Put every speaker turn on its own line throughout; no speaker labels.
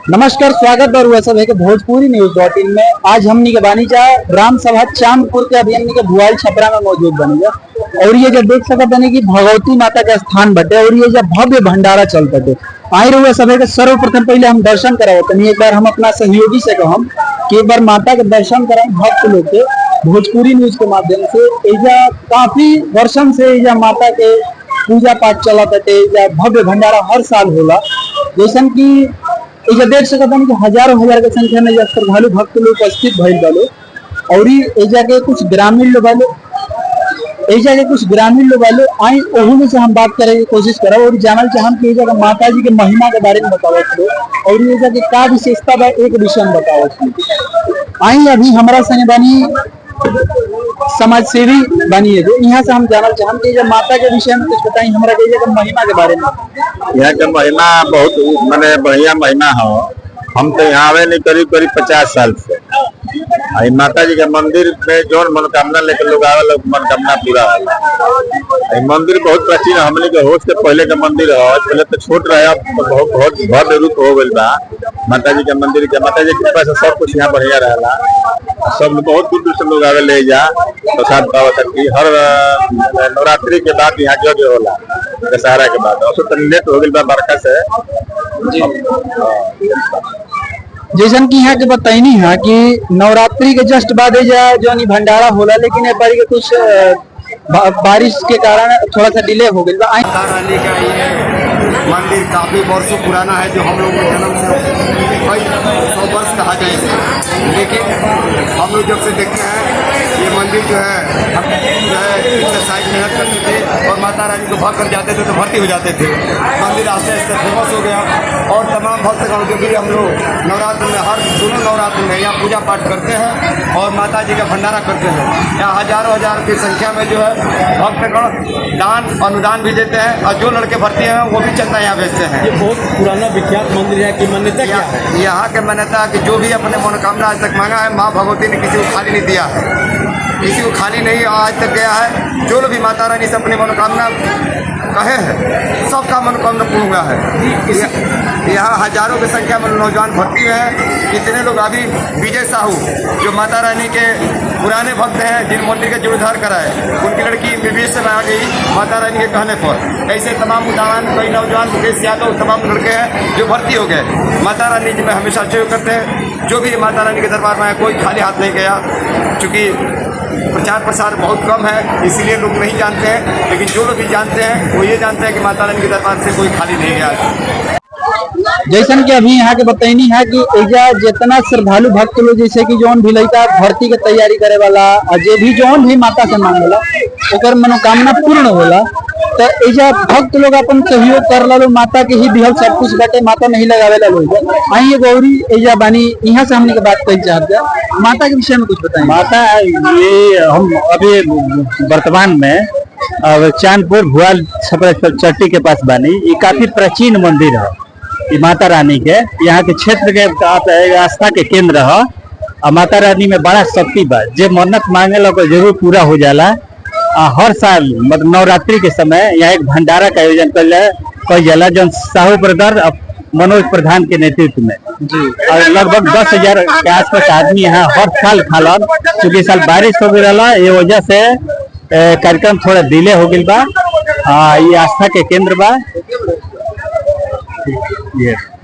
नमस्कार, स्वागत और वह सब है कि भोजपुरी न्यूज.in में आज हमनी के बानी जा ग्राम सभा चांदपुर के अभी हमनी के भुआल छपरा में मौजूद बनी जा। और ये जो देख सकते हैं कि भगवती माता का स्थान बटे और ये जो भव्य भंडारा चल बटे आई रहुए सब है कि सर्वप्रथम पहले हम दर्शन करावत एक बार हम अपना सहयोगी से कहम कि एक बार माता के दर्शन करम भक्त लोग के भोजपुरी न्यूज के माध्यम से। एजा काफी वर्षन से एजा माता के पूजा पाठ चलत है, भव्य भंडारा हर साल होला। जैसन की एजा देख सकते हैं कि हजारों हजार के संख्या में श्रद्धालु भक्त लोग उपस्थित भइल बालो। और एजा के कुछ ग्रामीण लोग वाले आई ओहू में से हम बात करे की कोशिश करब और जानल चाहम कि एजा माता जी के महिमा के बारे में बतावत लो और एजा के का विशेषता बा एक विषय में बतावत लो। आई अभी हमारा संग बानी समाज सेवी बनी है यहाँ से हम जानल चाहम कि जब माता के विषय में कुछ बताई हमरा के महिमा के बारे में।
यहाँ के महिमा बहुत माने बढ़िया महिमा हो। हम तो यहाँ आवे नहीं करीब 50 साल से। माता जी के मंदिर में जो मनोकामना लेकर लोग आवे मनोकामना पूरा है। मंदिर बहुत प्राचीन हमने के होश के पहले का मंदिर है। पहले तो छोट रहे, अब तो बहुत भव्य रूप हो गई बा माता जी के मंदिर के। माता जी की कृपा से सब कुछ यहाँ बढ़िया रहला। सब बहुत दूर दूर से लोग आवे ले जा प्रसाद पावत की। हर नवरात्रि के बाद यहाँ यज्ञ होला, दशहरा के बाद तो लेट हो गई बा बरखा से।
जैसन की यहाँ के बताइनी है कि नवरात्रि के जस्ट बाद जो भंडारा होला, लेकिन एक बार के कुछ बारिश के कारण थोड़ा सा डिले हो गया।
माता रानी का ये मंदिर काफी वर्षों पुराना है, जो हम लोग के जन्म से कई 100 वर्ष कहा जाए। लेकिन हम लोग जब से देखते हैं ये मंदिर जो है एक्सरसाइज मेहनत करते थे और माता रानी को भक्त कर जाते थे तो भर्ती हो जाते थे। मंदिर आस्ते आस्ते फेमस हो गया और तमाम भक्तगण के भी हम लोग नवरात्र में हर दोनों नवरात्र में यहाँ पूजा पाठ करते हैं और माता जी का भंडारा करते हैं। यहाँ हजारों हजार की संख्या में जो है भक्तगण दान अनुदान भी देते हैं और जो लड़के भर्ती हैं वो भी चंदा यहाँ भेजते हैं।
ये बहुत पुराना विख्यात मंदिर है कि मान्यता क्या है?
यहाँ के मान्यता कि जो भी अपने मनोकामना आज तक मांगा है माँ भगवती ने किसी को खाली नहीं दिया है, किसी को खाली नहीं आज तक गया है। जो लोग भी माता रानी से अपनी मनोकामना कहे हैं सबका मनोकामना पूर्ण हुआ है। यहाँ हजारों की संख्या में नौजवान भर्ती हुए हैं। कितने लोग अभी विजय साहू जो माता रानी के पुराने भक्त हैं, जिन मंदिर का जीर्णोद्धार कराए, उनकी लड़की विदेश से आ गई माता रानी के कहने पर। ऐसे तमाम उदाहरण कई नौजवान मुकेश यादव तमाम लड़के हैं जो भर्ती हो गए। माता रानी जी में हमेशा सहयोग करते हैं। जो भी माता रानी के दरबार में आए कोई खाली हाथ नहीं गया। चूँकि प्रचार प्रसार बहुत कम है इसलिए लोग नहीं जानते हैं, लेकिन जो लोग भी जानते हैं वो ये जानते हैं कि माता रानी के दरबार से कोई खाली नहीं गया।
जैसन कि अभी यहाँ के बताइनी है कि एजा जितना श्रद्धालु भक्त लोग जैसे कि जौन भी लड़का भर्ती के तैयारी करे वाला और जे भी जौन भी माता से मांगेला ओकर मनोकामना पूर्ण होला। तो एजा भक्त लोग अपन सहयोग कर लो, माता के ही दिहल सब कुछ बटे, माता नहीं लगावेला लोग। आई गौरी एजा बानी यहाँ से हमने के बात कही चाहते हैं। माता के विषय में कुछ बताएं।
माता ये हम अभी वर्तमान में चांदपुर भुआल छपरा चट्टी के पास बानी। ये काफी प्राचीन मंदिर है। ये माता रानी के यहाँ के क्षेत्र के आस्था के केंद्र है और माता रानी में बड़ा शक्ति बा। जे मन्नत मांगे को जरूर पूरा हो जाला। हर साल मतलब नवरात्रि के समय यहाँ एक भंडारा का आयोजन कल जाला जो साहू ब्रदर मनोज प्रधान के नेतृत्व में जी। और लगभग 10,000 के आसपास आदमी यहाँ हर साल खालन। चूँकि साल बारिश हो गई ये वजह से कार्यक्रम थोड़ा डिले हो गई बा। ये आस्था के केंद्र बा।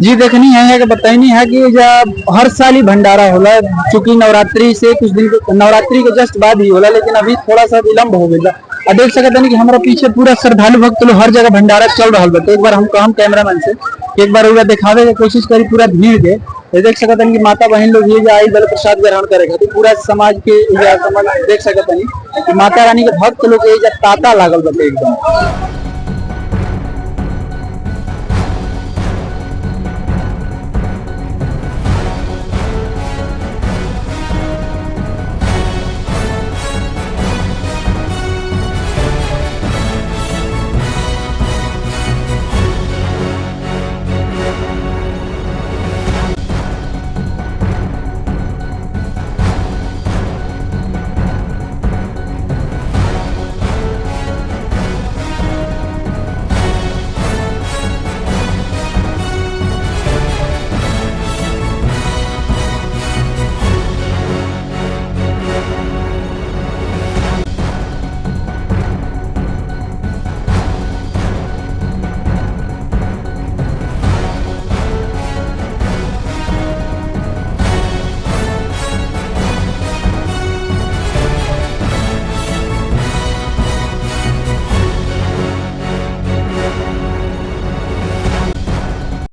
जी देखनी है कि बताइनी है कि जब हर साल ही भंडारा होला, चूंकि नवरात्रि से कुछ दिन नवरात्रि के जस्ट बाद ही होला, लेकिन अभी थोड़ा सा विलम्ब हो गया। और देख सकते हैं कि हमारा पीछे पूरा श्रद्धालु भक्त लोग हर जगह भंडारा चल रहा है। तो एक बार हम कैमरामैन से एक बार पूरा दिखावे की कोशिश करी पूरा भीड़ के। तो देख सकते हैं कि माता बहन लोग ये आई बल प्रसाद ग्रहण करे खातिर पूरा समाज के देख सकते हैं कि माता रानी के भक्त लोग तांता लागल बटे एकदम।